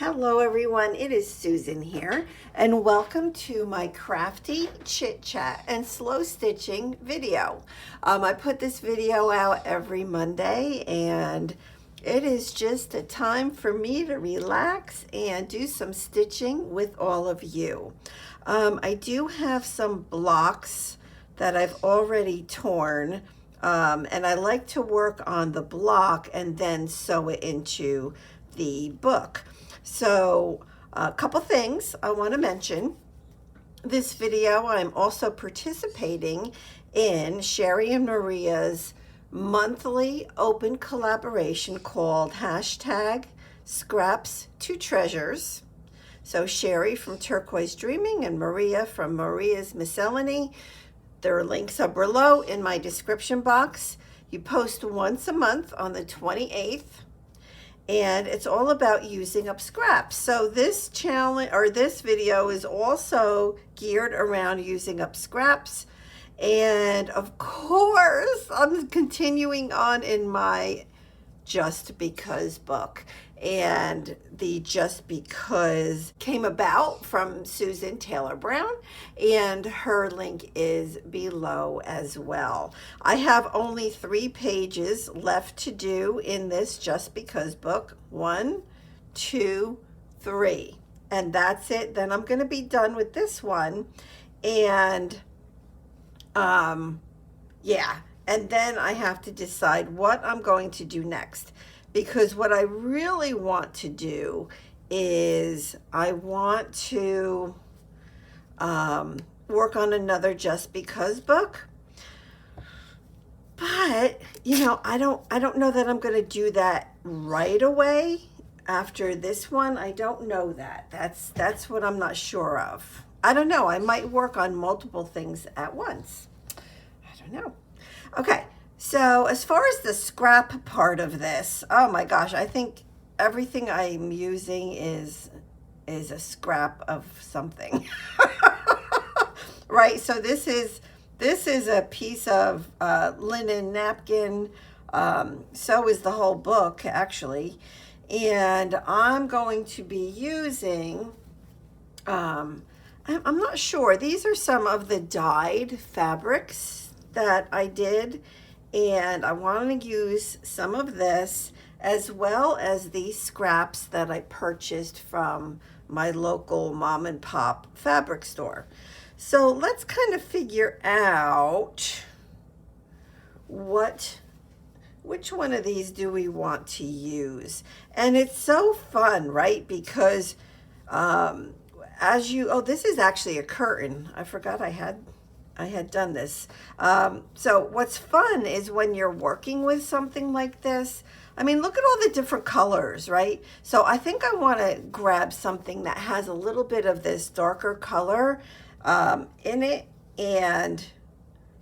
Hello everyone, it is Susan here and welcome to my crafty chit chat and slow stitching video. I put this video out every Monday and it is just a time for me to relax and do some stitching with all of you. I do have some blocks that I've already torn and I like to work on the block and then sew it into the book. So a couple things I want to mention. This video, I'm also participating in Sheree and Maria's monthly open collaboration called #ScrapsToTreasures. So Sheree from Turquoise Dreaming and Maria from Maria's Miscellany. Their links are below in my description box. You post once a month on the 28th. And it's all about using up scraps. So this challenge or this video is also geared around using up scraps. And of course, I'm continuing on in my Just Because book. And the Just Because came about from Susan Taylor Brown, and her link is below as well. I have only 3 pages left to do in this Just Because book. 1, 2, 3. And that's it. Then I'm going to be done with this one. And yeah. And then I have to decide what I'm going to do next. Because what I really want to do is I want to work on another Just Because book. But, you know, I don't know that I'm going to do that right away after this one. I don't know that. That's what I'm not sure of. I don't know. I might work on multiple things at once. I don't know. Okay. So as far as the scrap part of this, oh my gosh, I think everything I'm using is a scrap of something. Right? So this is a piece of linen napkin. So is the whole book actually. And I'm going to be using, I'm not sure. These are some of the dyed fabrics that I did. And I want to use some of this as well as these scraps that I purchased from my local mom and pop fabric store. So let's kind of figure out which one of these do we want to use. And it's so fun, right? Because this is actually a curtain. I forgot I had done this. So what's fun is when you're working with something like this, I mean, look at all the different colors, right? So I think I want to grab something that has a little bit of this darker color in it, and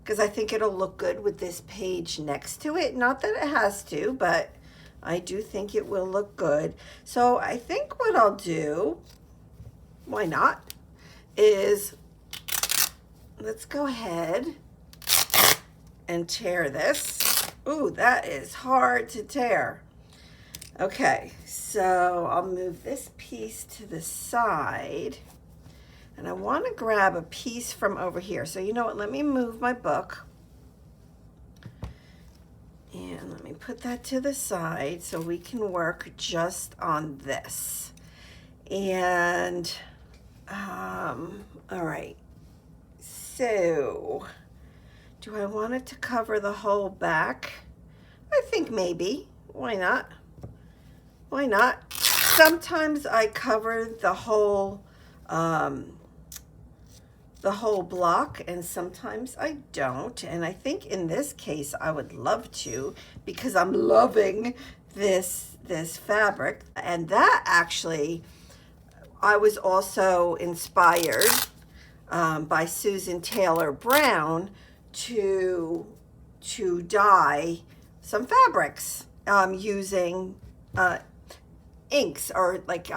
because I think it'll look good with this page next to it. Not that it has to, but I do think it will look good. So I think what I'll do, why not, is let's go ahead and tear this. Ooh, that is hard to tear. Okay, so I'll move this piece to the side. And I want to grab a piece from over here. So you know what, let me move my book. And let me put that to the side so we can work just on this. And, all right. So, do I want it to cover the whole back? I think maybe. Why not? Why not? Sometimes I cover the whole block, and sometimes I don't. And I think in this case I would love to, because I'm loving this fabric. And that actually, I was also inspired by Susan Taylor Brown to dye some fabrics using inks, or like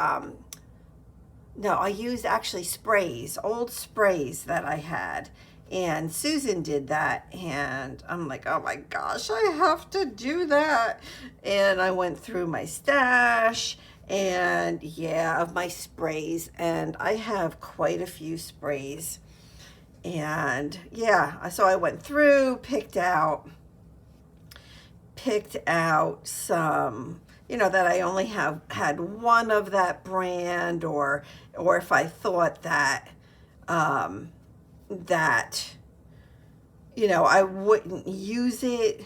no, I used actually sprays, old sprays that I had, and Susan did that, and I'm like, oh my gosh, I have to do that. And I went through my stash and yeah, of my sprays. And I have quite a few sprays. And yeah, so I went through, picked out some, you know, that I only have had one of that brand, or if I thought that that, you know, I wouldn't use it,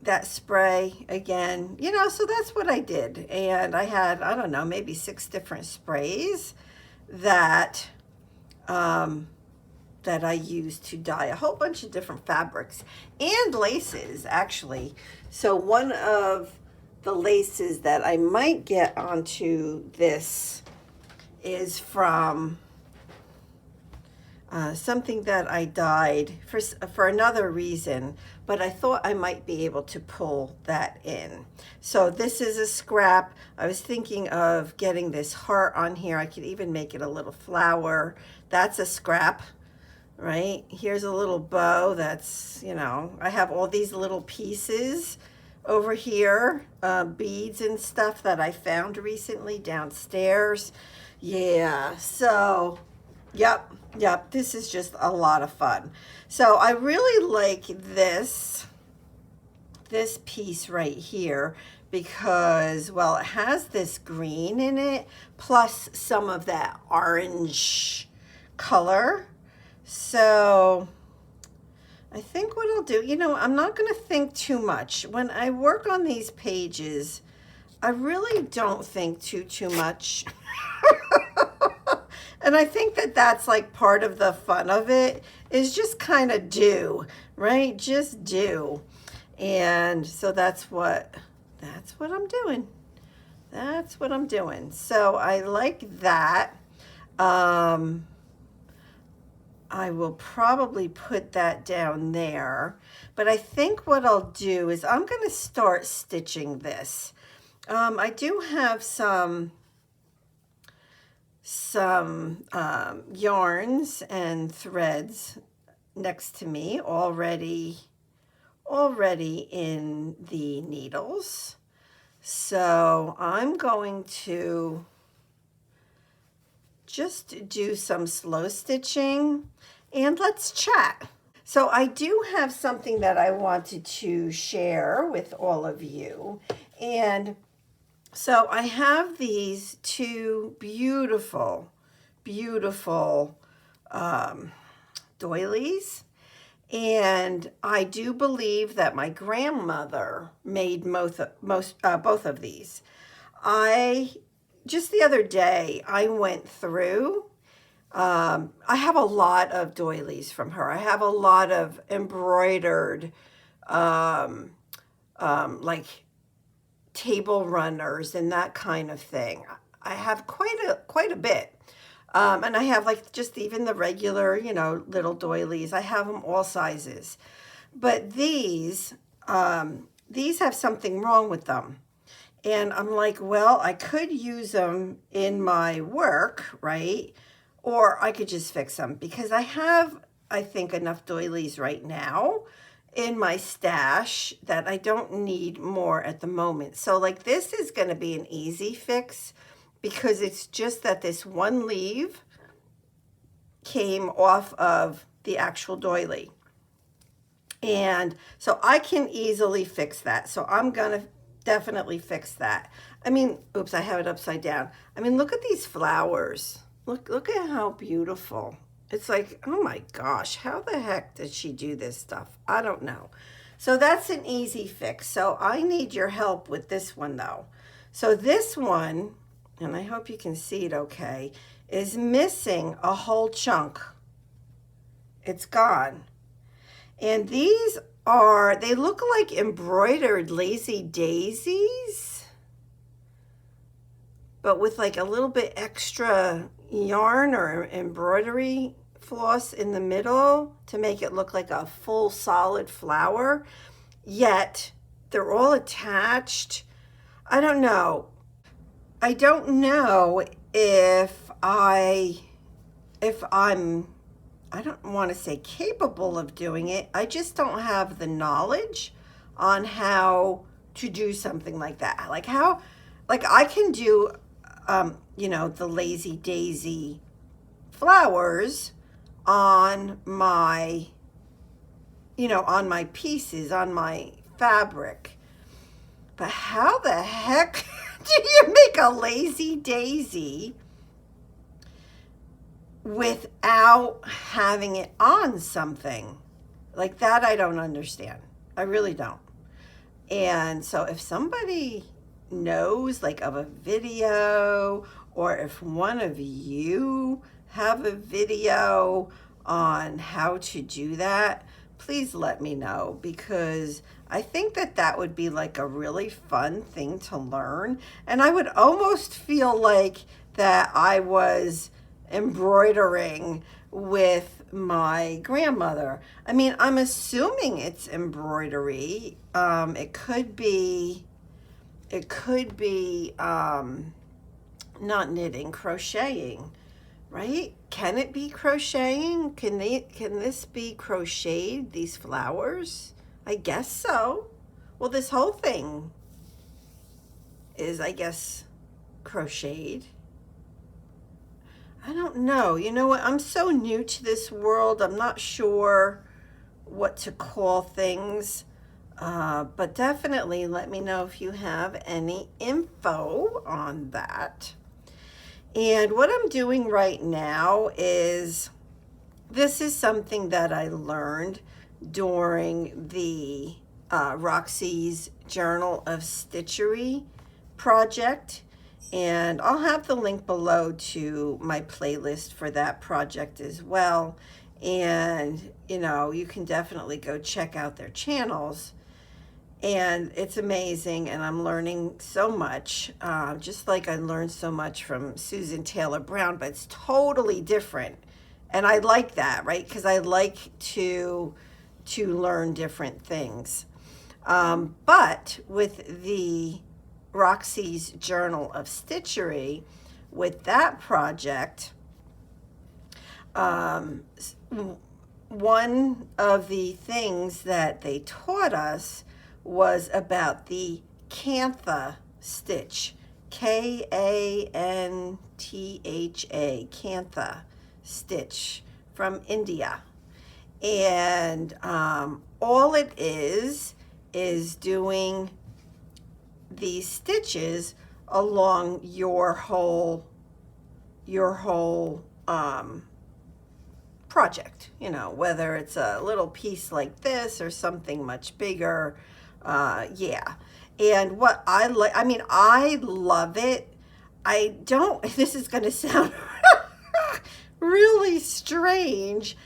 that spray again, you know. So that's what I did. And I had, I don't know, maybe 6 different sprays that that I used to dye a whole bunch of different fabrics and laces, actually. So one of the laces that I might get onto this is from something that I dyed for another reason, but I thought I might be able to pull that in. So this is a scrap. I was thinking of getting this heart on here. I could even make it a little flower. That's a scrap, right? Here's a little bow. That's, you know, I have all these little pieces over here, beads and stuff that I found recently downstairs. Yeah, so yep, this is just a lot of fun. So I really like this piece right here because, well, it has this green in it plus some of that orange color. So I think what I'll do, you know, I'm not going to think too much. When I work on these pages, I really don't think too much. And I think that that's like part of the fun of it, is just kind of do, right? Just do. And so that's what I'm doing. That's what I'm doing. So I like that. I will probably put that down there, but I think what I'll do is I'm going to start stitching this. I do have some yarns and threads next to me already in the needles. So I'm going to just do some slow stitching and let's chat. So I do have something that I wanted to share with all of you. And so I have these 2 beautiful doilies. And I do believe that my grandmother made both of these. Just the other day, I went through, I have a lot of doilies from her. I have a lot of embroidered, like table runners and that kind of thing. I have quite a bit. And I have like just even the regular, you know, little doilies. I have them all sizes. But these have something wrong with them. And I'm like, well, I could use them in my work, right? Or I could just fix them because I have, I think, enough doilies right now in my stash that I don't need more at the moment. So like this is going to be an easy fix because it's just that this one leaf came off of the actual doily. And so I can easily fix that. So I'm going to definitely fix that. I mean, oops, I have it upside down. I mean, look at these flowers. Look at how beautiful. It's like, oh my gosh, how the heck did she do this stuff? I don't know. So that's an easy fix. So I need your help with this one though. So this one, and I hope you can see it okay, is missing a whole chunk. It's gone. And these are, they look like embroidered lazy daisies, but with like a little bit extra yarn or embroidery floss in the middle to make it look like a full solid flower, yet they're all attached. I don't know if I'm, I don't want to say capable of doing it. I just don't have the knowledge on how to do something like that. Like how, like I can do, you know, the Lazy Daisy flowers on my, you know, on my pieces, on my fabric. But how the heck do you make a Lazy Daisy without having it on something? Like that, I don't understand. I really don't. And so if somebody knows like of a video, or if one of you have a video on how to do that, please let me know, because I think that that would be like a really fun thing to learn. And I would almost feel like that I was embroidering with my grandmother. I mean, I'm assuming it's embroidery. It could be not knitting, crocheting, right? Can it be crocheting? Can this be crocheted, these flowers? I guess so. Well, this whole thing is, I guess, crocheted. I don't know. You know what? I'm so new to this world. I'm not sure what to call things. But definitely let me know if you have any info on that. And what I'm doing right now is, this is something that I learned during the Roxy's Journal of Stitchery project. And I'll have the link below to my playlist for that project as well. And, you know, you can definitely go check out their channels. And it's amazing, and I'm learning so much, just like I learned so much from Susan Taylor Brown, but it's totally different. And I like that, right? Because I like to learn different things. But with the Roxy's Journal of Stitchery, with that project, one of the things that they taught us was about the Kantha stitch, Kantha, Kantha stitch from India. And all it is doing these stitches along your whole project, you know, whether it's a little piece like this or something much bigger. Yeah. And what I like, I mean, I love it. I don't, this is going to sound really strange,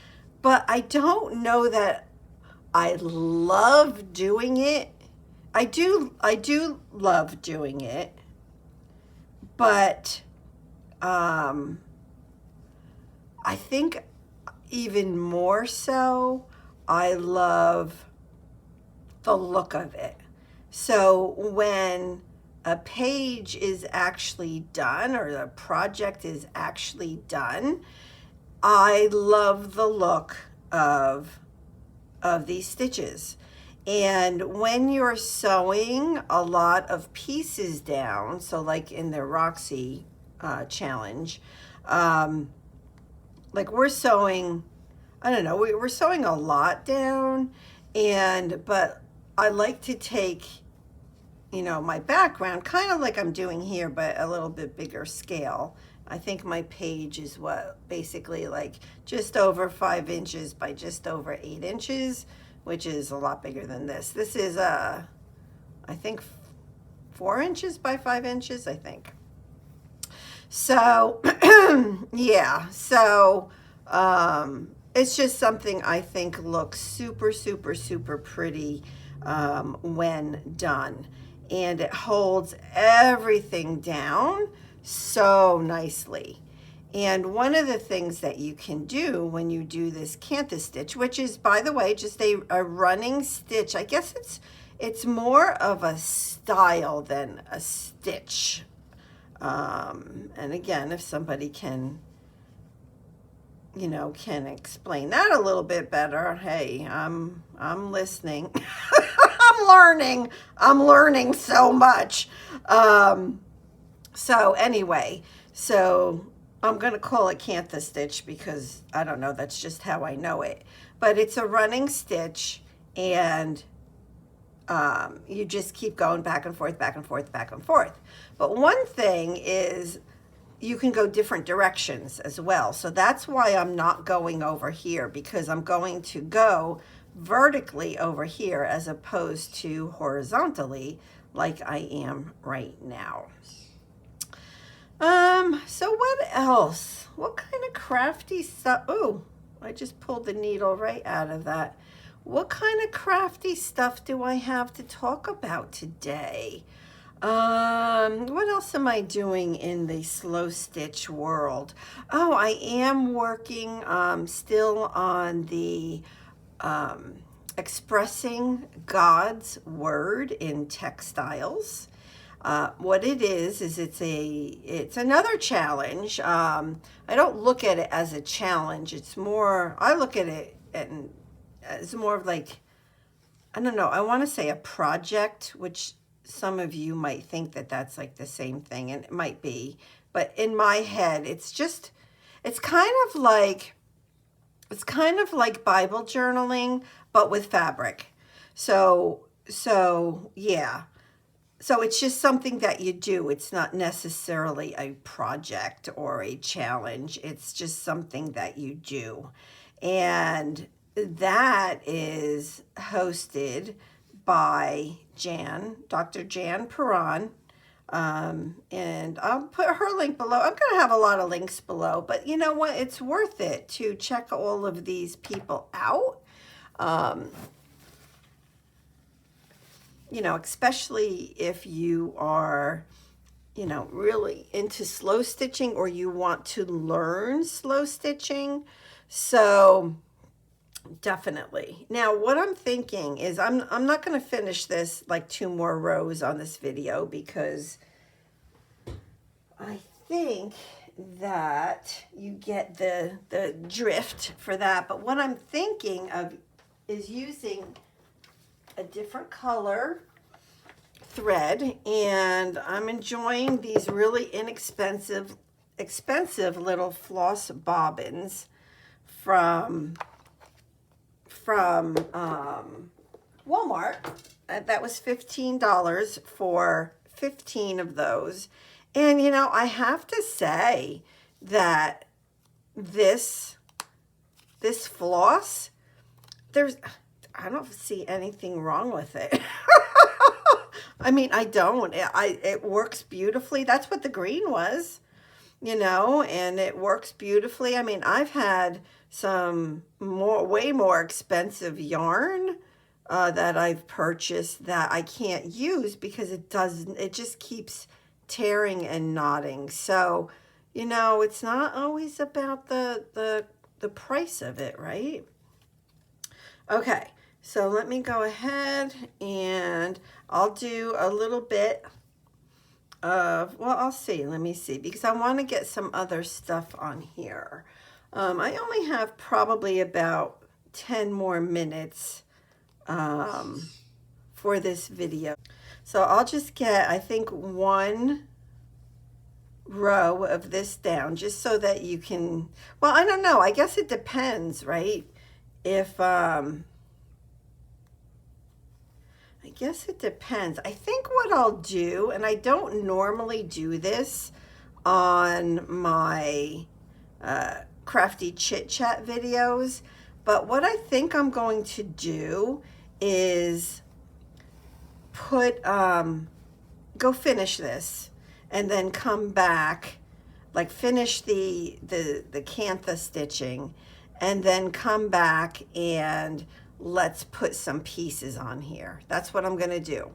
but I don't know that I love doing it. I do love doing it, but I think even more so, I love the look of it. So when a page is actually done, or the project is actually done, I love the look of these stitches. And when you're sewing a lot of pieces down, so like in the Roxy challenge, like we're sewing, I don't know, we're sewing a lot down, but I like to take, you know, my background, kind of like I'm doing here, but a little bit bigger scale. I think my page is what, basically like just over 5 inches by just over 8 inches, which is a lot bigger than this. This is, I think 4 inches by 5 inches, I think. So, yeah, so it's just something I think looks super, super, super pretty when done. And it holds everything down so nicely. And one of the things that you can do when you do this Kantha stitch, which is, by the way, just a running stitch. I guess it's more of a style than a stitch. And again, if somebody can, you know, can explain that a little bit better, hey, I'm listening. I'm learning so much. So anyway, so I'm going to call it Kantha stitch because I don't know, that's just how I know it. But it's a running stitch, and you just keep going back and forth, back and forth, back and forth. But one thing is you can go different directions as well. So that's why I'm not going over here, because I'm going to go vertically over here as opposed to horizontally like I am right now. So what else? What kind of crafty stuff? Oh, I just pulled the needle right out of that. What kind of crafty stuff do I have to talk about today? What else am I doing in the slow stitch world? Oh, I am working still on the expressing God's word in textiles. What it is it's another challenge. I don't look at it as a challenge. It's more, I look at it as more of like, I don't know, I want to say a project, which some of you might think that that's like the same thing, and it might be. But in my head, it's kind of like, Bible journaling, but with fabric. So yeah. So it's just something that you do. It's not necessarily a project or a challenge. It's just something that you do. And that is hosted by Dr. Jan Paron. And I'll put her link below. I'm going to have a lot of links below, but you know what? It's worth it to check all of these people out. Especially if you are, really into slow stitching or you want to learn slow stitching. So definitely. Now, what I'm thinking is I'm not going to finish this like 2 more rows on this video, because I think that you get the drift for that. But what I'm thinking of is using a different color thread, and I'm enjoying these really expensive little floss bobbins from Walmart. That was $15 for 15 of those. And I have to say that this floss, I don't see anything wrong with it. I mean, I don't. It works beautifully. That's what the green was, and it works beautifully. I mean, I've had some way more expensive yarn that I've purchased that I can't use because it just keeps tearing and knotting. So, it's not always about the price of it, right? Okay. So let me go ahead and I'll do a little bit of, well, I'll see. Let me see, because I want to get some other stuff on here. I only have probably about 10 more minutes for this video. So I'll just get, I think, 1 row of this down just so that you can, well, I don't know. I guess it depends, right? I guess it depends. I think what I'll do, and I don't normally do this on my Crafty Chit Chat videos, but what I think I'm going to do is go finish this and then come back, like finish the Kantha stitching, and then come back and let's put some pieces on here. That's what I'm going to do.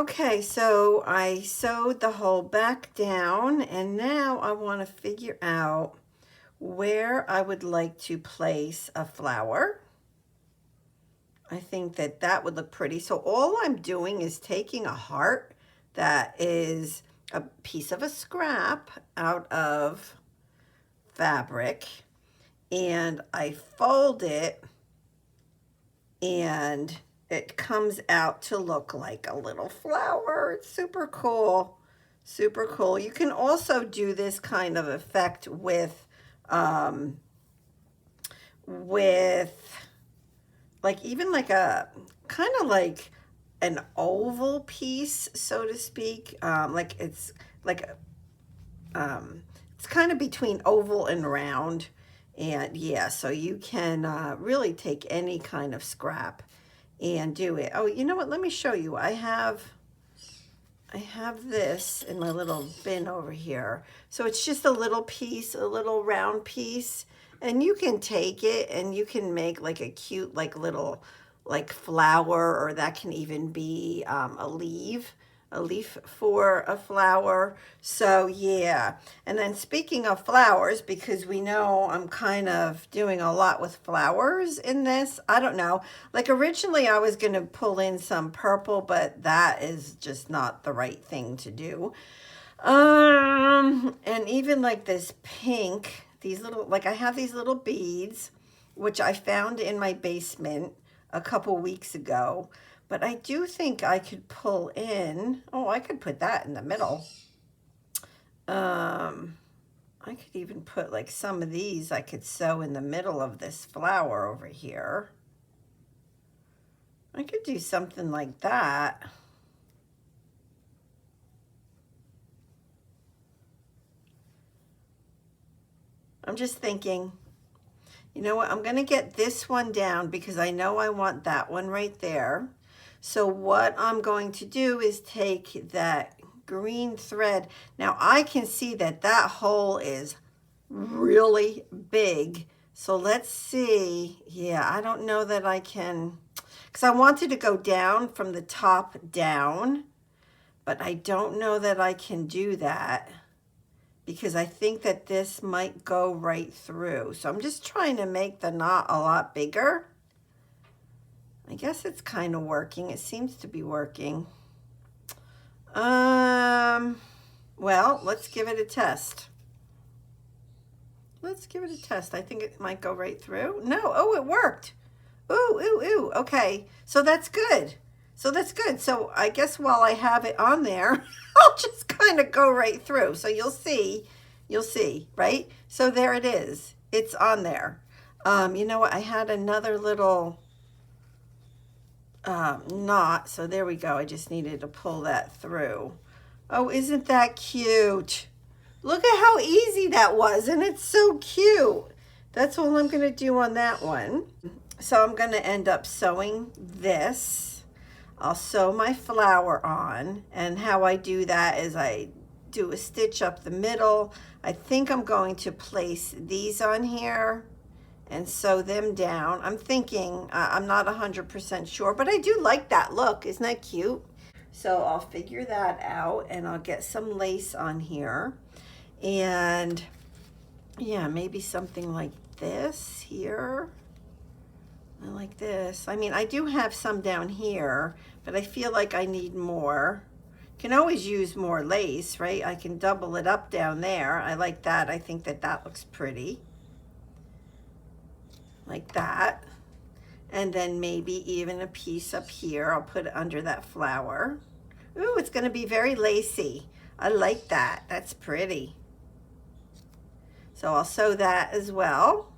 Okay, so I sewed the hole back down, and now I want to figure out where I would like to place a flower. I think that that would look pretty. So all I'm doing is taking a heart that is a piece of a scrap out of fabric, and I fold it, and it comes out to look like a little flower. It's super cool. Super cool. You can also do this kind of effect with like even like a kind of like an oval piece, so to speak. Like it's it's kind of between oval and round. And yeah, so you can really take any kind of scrap and do it. Oh, you know what? Let me show you. I have this in my little bin over here. So it's just a little piece, a little round piece, and you can take it and you can make like a cute like little like flower, or that can even be a leaf for a flower. So yeah. And then speaking of flowers, because we know I'm kind of doing a lot with flowers in this, I don't know, like originally I was going to pull in some purple, but that is just not the right thing to do. And even like this pink, these little, like I have these little beads, which I found in my basement a couple weeks ago. But I do think I could pull in, oh, I could put that in the middle. I could even put like some of these I could sew in the middle of this flower over here. I could do something like that. I'm just thinking, you know what, I'm going to get this one down because I know I want that one right there. So what I'm going to do is take that green thread. Now I can see that that hole is really big. So let's see. Yeah, I don't know that I can, because I wanted to go down from the top down, but I don't know that I can do that because I think that this might go right through. So I'm just trying to make the knot a lot bigger. I guess it's kind of working. It seems to be working. Well, let's give it a test. Let's give it a test. I think it might go right through. No, oh, it worked. Ooh, ooh, ooh. Okay, so that's good. So that's good. So I guess while I have it on there, I'll just kind of go right through. So you'll see, right? So there it is. It's on there. You know what? I had another little knot, so there we go. I just needed to pull that through. Oh, isn't that cute? Look at how easy that was, and it's so cute. That's all I'm going to do on that one. So I'm going to end up sewing this. I'll sew my flower on, and how I do that is I do a stitch up the middle. I think I'm going to place these on here and sew them down. I'm thinking, I'm not 100% sure, but I do like that look. Isn't that cute? So I'll figure that out, and I'll get some lace on here. And yeah, maybe something like this here. I like this. I mean, I do have some down here, but I feel like I need more. Can always use more lace, right? I can double it up down there. I like that. I think that that looks pretty. Like that. And then maybe even a piece up here. I'll put it under that flower. Ooh, it's going to be very lacy. I like that. That's pretty. So I'll sew that as well.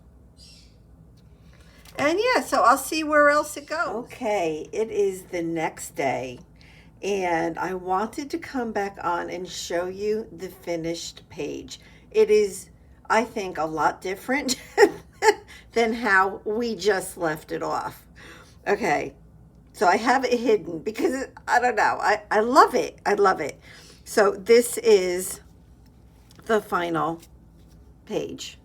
And yeah, so I'll see where else it goes. Okay, it is the next day, and I wanted to come back on and show you the finished page. It is, I think, a lot different than how we just left it off. Okay, so I have it hidden because, I don't know, I love it. I love it. So this is the final page.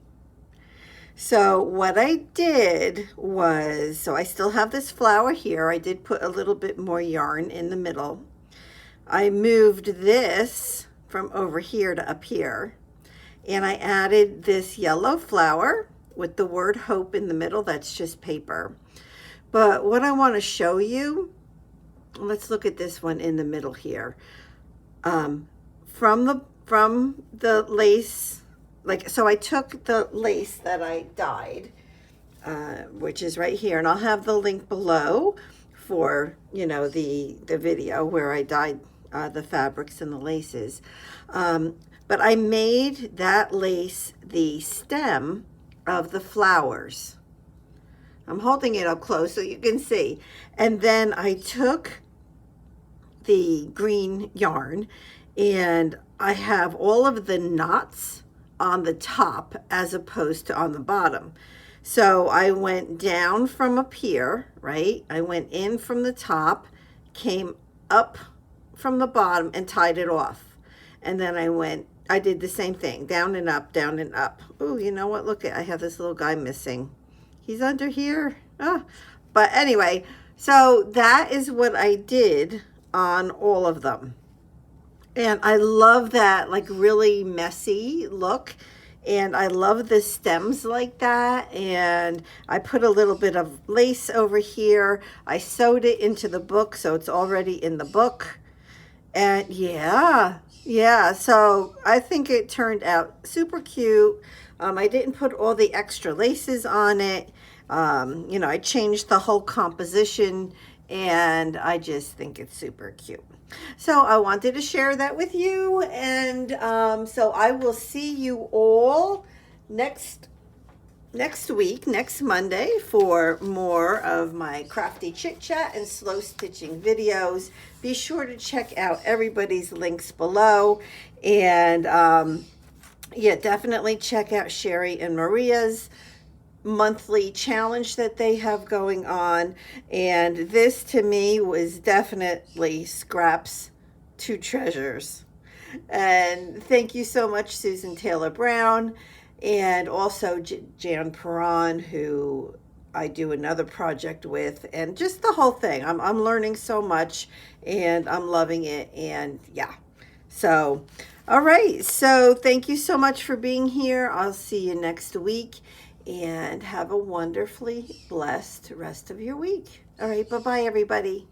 So what I did was, so I still have this flower here. I did put a little bit more yarn in the middle, I moved this from over here to up here, and I added this yellow flower with the word hope in the middle. That's just paper. But what I want to show you, let's look at this one in the middle here. From the lace, like, so I took the lace that I dyed, which is right here, and I'll have the link below for, you know, the video where I dyed the fabrics and the laces. But I made that lace the stem of the flowers. I'm holding it up close so you can see. And then I took the green yarn, and I have all of the knots on the top as opposed to on the bottom. So I went down from up here, right? I went in from the top, came up from the bottom and tied it off. And then I did the same thing, down and up, down and up. Oh, you know what? Look, I have this little guy missing. He's under here. Oh. But anyway, so that is what I did on all of them. And I love that, like, really messy look. And I love the stems like that. And I put a little bit of lace over here. I sewed it into the book, so it's already in the book. And yeah, so I think it turned out super cute. I didn't put all the extra laces on it. You know, I changed the whole composition, and I just think it's super cute. So I wanted to share that with you, and so I will see you all next week, next Monday, for more of my crafty chit chat and slow stitching videos. Be sure to check out everybody's links below, and yeah, definitely check out Sheree and Maria's monthly challenge that they have going on. And this to me was definitely scraps to treasures. And thank you so much, Susan Taylor Brown, and also Jan Paron, who I do another project with, and just the whole thing. I'm learning so much, and I'm loving it. And yeah, so all right, so thank you so much for being here. I'll see you next week, and have a wonderfully blessed rest of your week. All right, bye-bye, everybody.